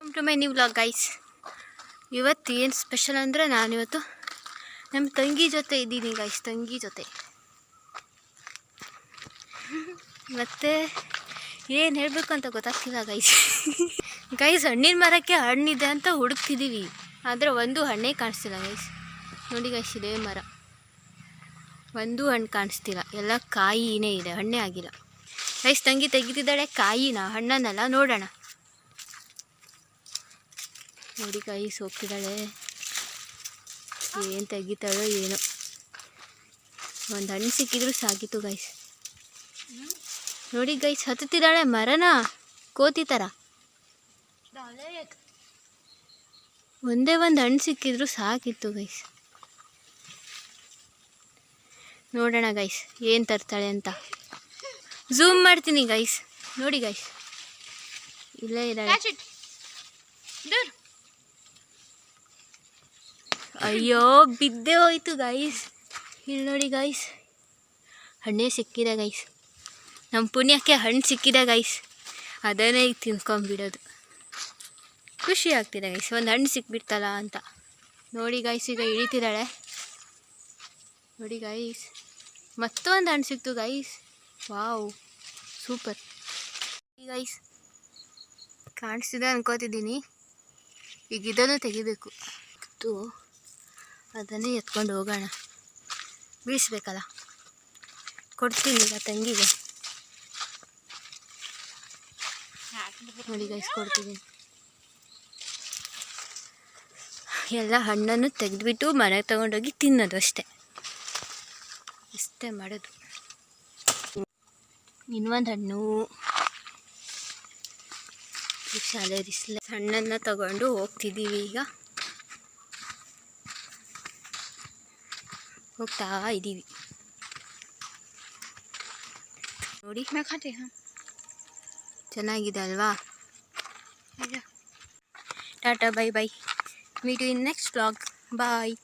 To my new vlog guys. ಇವತ್ತು ಏನು special ಅಂದರೆ ನಾನಿವತ್ತು ನಮ್ಮ ತಂಗಿ ಜೊತೆ ಇದ್ದೀನಿ ಗೈಸ್. ತಂಗಿ ಜೊತೆ ಮತ್ತು ಏನು ಹೇಳಬೇಕು ಅಂತ ಗೊತ್ತಾಗ್ತಿಲ್ಲ ಗೈಸ್. ಗೈಸ್ ಹಣ್ಣಿನ ಮರಕ್ಕೆ ಹಣ್ಣಿದೆ ಅಂತ ಹುಡುಕ್ತಿದ್ದೀವಿ, ಆದರೆ ಒಂದು ಹಣ್ಣೇ ಕಾಣಿಸ್ತಿಲ್ಲ ಗೈಸ್. ನೋಡಿ ಗೈಸ್, ಇದೇ ಮರ, ಒಂದು ಹಣ್ಣು ಕಾಣಿಸ್ತಿಲ್ಲ, ಎಲ್ಲ ಕಾಯಿನೇ ಇದೆ, ಹಣ್ಣೇ ಆಗಿಲ್ಲ ಗೈಸ್. ತಂಗಿ ತೆಗಿತಿದ್ದಾಳೆ ಕಾಯಿನ, ಹಣ್ಣನ್ನೆಲ್ಲ ನೋಡೋಣ. ನೋಡಿ ಗೈಸ್ ಹೋಗ್ತಿದ್ದಾಳೆ, ಏನು ತೆಗಿತಾಳೋ ಏನೋ. ಒಂದು ಹಣ್ಣು ಸಿಕ್ಕಿದ್ರು ಸಾಕಿತ್ತು ಗೈಸ್. ನೋಡಿ ಗೈಸ್ ಹತ್ತುತ್ತಿದ್ದಾಳೆ ಮರನ, ಕೋತಿ ಥರ. ಒಂದೇ ಒಂದು ಹಣ್ಣು ಸಿಕ್ಕಿದ್ರು ಸಾಕಿತ್ತು ಗೈಸ್. ನೋಡೋಣ ಗೈಸ್ ಏನು ತರ್ತಾಳೆ ಅಂತ. ಝೂಮ್ ಮಾಡ್ತೀನಿ ಗೈಸ್. ನೋಡಿ ಗೈಸ್, ಇಲ್ಲೇ ಇದ್ದಾಳೆ. ಅಯ್ಯೋ ಬಿದ್ದೆ ಹೋಯ್ತು ಗೈಸ್. ಇಲ್ಲಿ ನೋಡಿ ಗೈಸ್, ಹಣ್ಣೇ ಸಿಕ್ಕಿದೆ ಗೈಸ್. ನಮ್ಮ ಪುಣ್ಯಕ್ಕೆ ಹಣ್ಣು ಸಿಕ್ಕಿದೆ ಗೈಸ್, ಅದನ್ನೇ ಈಗ ತಿನ್ಕೊಂಬಿಡೋದು. ಖುಷಿ ಆಗ್ತಿದೆ ಗೈಸ್, ಒಂದು ಹಣ್ಣು ಸಿಕ್ಬಿಡ್ತಲ್ಲ ಅಂತ. ನೋಡಿ ಗೈಸ್, ಈಗ ಇಳಿತಿದ್ದಾಳೆ. ನೋಡಿ ಗೈಸ್, ಮತ್ತೊಂದು ಹಣ್ಣು ಸಿಕ್ತು ಗೈಸ್. Wow, super guys. ಕಾಣಿಸ್ತಿದೆ ಅನ್ಕೋತಿದ್ದೀನಿ. ಈಗ ಇದನ್ನು ತೆಗಿಬೇಕು, ಅದನ್ನೇ ಎತ್ಕೊಂಡು ಹೋಗೋಣ. ಬೀಳಿಸ್ಬೇಕಲ್ಲ, ಕೊಡ್ತೀನಿ ಈಗ ತಂಗಿಗೆ. ನೋಡಿ ಗೈಸ್, ಕೊಡ್ತಿದ್ದೀನಿ. ಎಲ್ಲ ಹಣ್ಣನ್ನು ತೆಗೆದುಬಿಟ್ಟು ಮನೆಗೆ ತಗೊಂಡೋಗಿ ತಿನ್ನೋದು ಅಷ್ಟೇ, ಇಷ್ಟೇ ಮಾಡೋದು. ಇನ್ನೊಂದು ಹಣ್ಣು ಶಾಲೆ ಬಿಸಿಲು ಹಣ್ಣನ್ನು ತಗೊಂಡು ಹೋಗ್ತಿದ್ದೀವಿ. ಈಗ ಹೋಗ್ತಾ ಇದ್ದೀವಿ. ನೋಡಿ ಚೆನ್ನಾಗಿದೆ ಅಲ್ವಾ? Tata, bye bye. Meet you in next vlog. Bye.